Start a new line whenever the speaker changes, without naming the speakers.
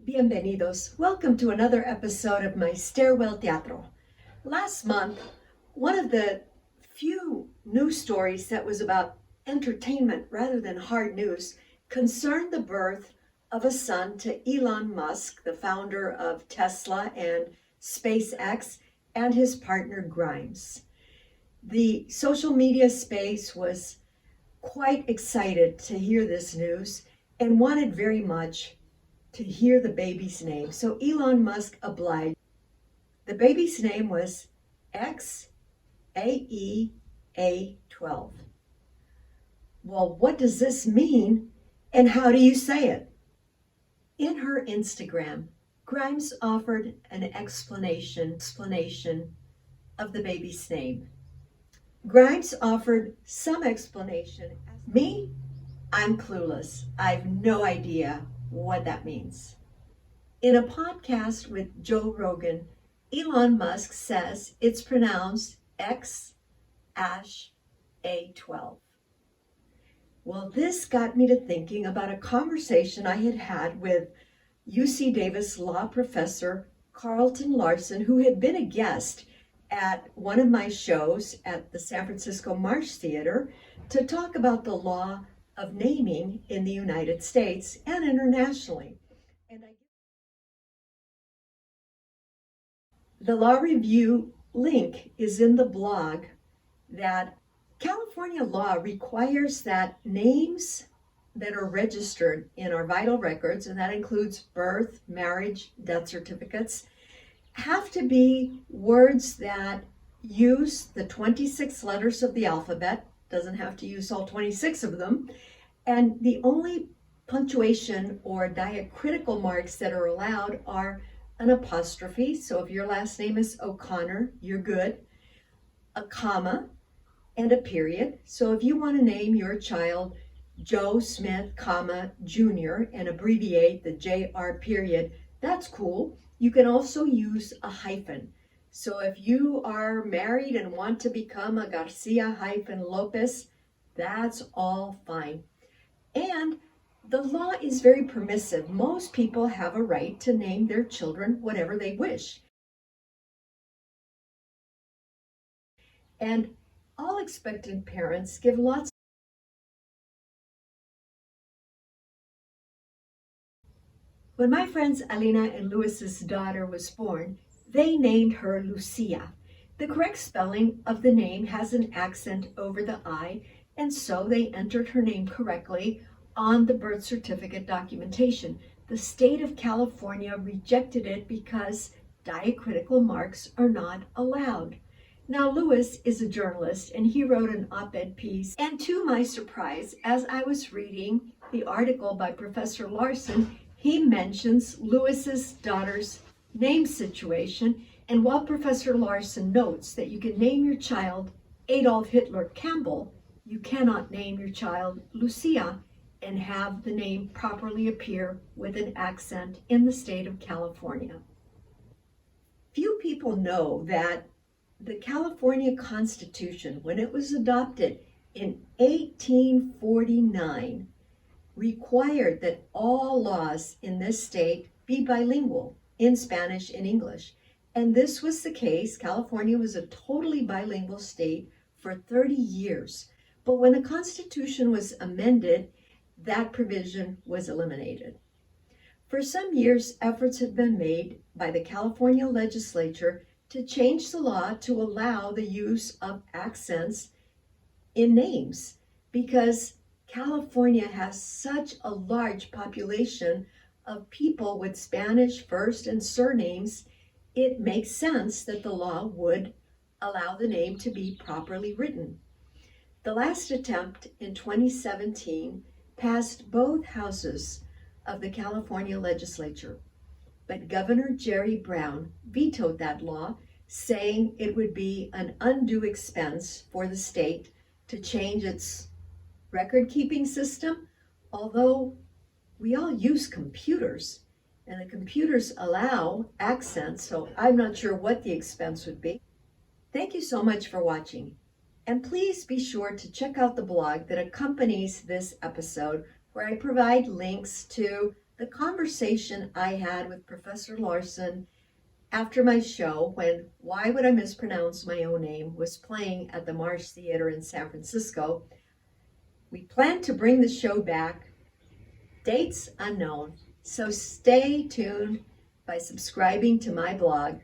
Bienvenidos. Welcome to another episode of my Stairwell Teatro. Last month, one of the few news stories that was about entertainment rather than hard news concerned the birth of a son to Elon Musk, the founder of Tesla and SpaceX, and his partner Grimes. The social media space was quite excited to hear this news and wanted very much to hear the baby's name. So Elon Musk obliged. The baby's name was XAEA12. Well, what does this mean and how do you say it? In her Instagram, Grimes offered an explanation of the baby's name. Grimes offered some explanation. Me, I'm clueless. I have no idea what that means. In a podcast with Joe Rogan, Elon Musk says it's pronounced X-A12. Well, this got me to thinking about a conversation I had had with UC Davis law professor Carlton Larson, who had been a guest at one of my shows at the San Francisco Marsh Theater to talk about the law of naming in the United States and internationally. The law review link is in the blog that California law requires that names that are registered in our vital records, and that includes birth, marriage, death certificates, have to be words that use the 26 letters of the alphabet, doesn't have to use all 26 of them, and the only punctuation or diacritical marks that are allowed are an apostrophe. So if your last name is O'Connor, you're good. A comma and a period. So if you want to name your child Joe Smith, comma, Jr. and abbreviate the JR period, that's cool. You can also use a hyphen. So if you are married and want to become a Garcia-Lopez, that's all fine. And the law is very permissive. Most people have a right to name their children whatever they wish. And all expectant parents give lots. When my friends Alina and Luis's daughter was born, they named her Lucia. The correct spelling of the name has an accent over the I, and so they entered her name correctly on the birth certificate documentation. The state of California rejected it because diacritical marks are not allowed. Now, Louis is a journalist and he wrote an op-ed piece. And to my surprise, as I was reading the article by Professor Larson, he mentions Louis's daughter's name situation. And while Professor Larson notes that you can name your child Adolf Hitler Campbell, you cannot name your child Lucia and have the name properly appear with an accent in the state of California. Few people know that the California Constitution, when it was adopted in 1849, required that all laws in this state be bilingual in Spanish and English. And this was the case. California was a totally bilingual state for 30 years. But when the Constitution was amended, that provision was eliminated. For some years, efforts had been made by the California legislature to change the law to allow the use of accents in names because California has such a large population of people with Spanish first and surnames. It makes sense that the law would allow the name to be properly written. The last attempt in 2017 passed both houses of the California legislature, but Governor Jerry Brown vetoed that law, saying it would be an undue expense for the state to change its record-keeping system, although we all use computers, and the computers allow accents, so I'm not sure what the expense would be. Thank you so much for watching. And please be sure to check out the blog that accompanies this episode, where I provide links to the conversation I had with Professor Larson after my show, when Why Would I Mispronounce My Own Name was playing at the Marsh Theater in San Francisco. We plan to bring the show back, dates unknown, so stay tuned by subscribing to my blog.